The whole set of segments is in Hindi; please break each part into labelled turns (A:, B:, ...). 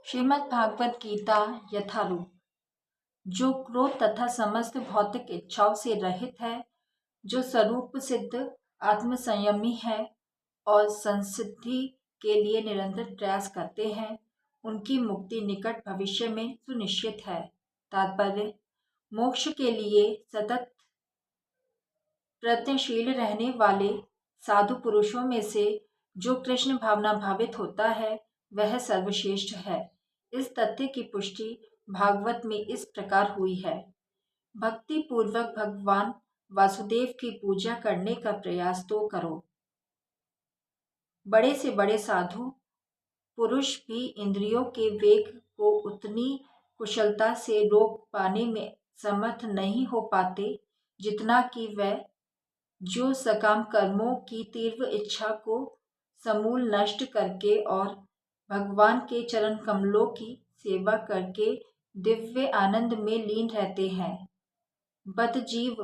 A: श्रीमद् भागवत गीता यथारूप, जो क्रोध तथा समस्त भौतिक इच्छाओं से रहित है, जो स्वरूप सिद्ध आत्मसंयमी है और संसिद्धि के लिए निरंतर प्रयास करते हैं, उनकी मुक्ति निकट भविष्य में सुनिश्चित है। तात्पर्य: मोक्ष के लिए सतत प्रयत्नशील रहने वाले साधु पुरुषों में से जो कृष्ण भावना भावित होता है, वह सर्वश्रेष्ठ है। इस तथ्य की पुष्टि भागवत में इस प्रकार हुई है। भक्ति पूर्वक भगवान वासुदेव की पूजा करने का प्रयास तो करो। बड़े से बड़े साधु पुरुष भी इंद्रियों के वेग को उतनी कुशलता से रोक पाने में समर्थ नहीं हो पाते जितना कि वह जो सकाम कर्मों की तीव्र इच्छा को समूल नष्ट करके और भगवान के चरण कमलों की सेवा करके दिव्य आनंद में लीन रहते हैं। बद्धजीव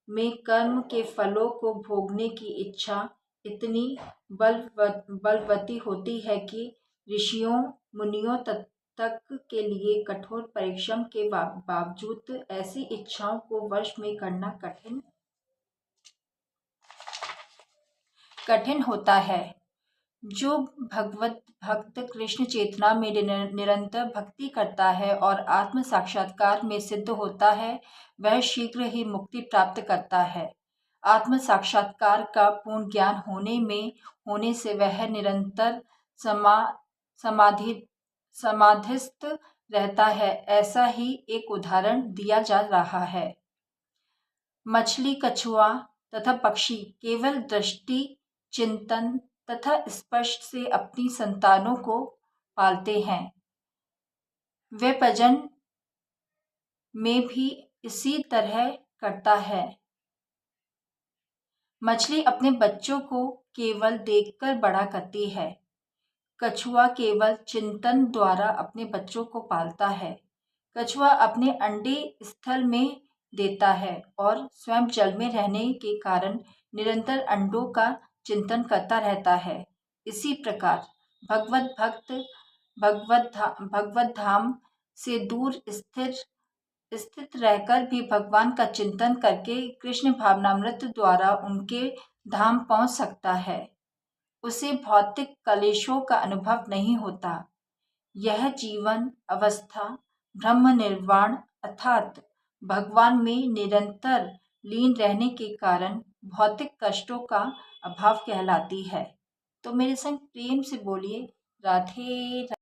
A: में कर्म के फलों को भोगने की इच्छा इतनी बलवती होती है कि ऋषियों मुनियों तक के लिए कठोर परिश्रम के बावजूद ऐसी इच्छाओं को वश में करना कठिन होता है। जो भगवत भक्त कृष्ण चेतना में निरंतर भक्ति करता है और आत्म साक्षात्कार में सिद्ध होता है, वह शीघ्र ही मुक्ति प्राप्त करता है। आत्म साक्षात्कार का पूर्ण ज्ञान होने से वह निरंतर समाधिस्थ रहता है। ऐसा ही एक उदाहरण दिया जा रहा है। मछली, कछुआ तथा पक्षी केवल दृष्टि, चिंतन तथा स्पर्श से अपनी संतानों को पालते हैं। वे प्रजनन में भी इसी तरह करता है। मछली अपने बच्चों को केवल देखकर बड़ा करती है। कछुआ केवल चिंतन द्वारा अपने बच्चों को पालता है। कछुआ अपने अंडे स्थल में देता है और स्वयं जल में रहने के कारण निरंतर अंडों का चिंतन करता रहता है। इसी प्रकार भगवत भक्त भगवत धाम से दूर स्थित रहकर भी भगवान का चिंतन करके कृष्ण भावनामृत द्वारा उनके धाम पहुंच सकता है। उसे भौतिक कलेशों का अनुभव नहीं होता। यह जीवन अवस्था ब्रह्म निर्वाण अर्थात भगवान में निरंतर लीन रहने के कारण भौतिक कष्टों का अभाव कहलाती है। तो मेरे संग प्रेम से बोलिए राधे राधे।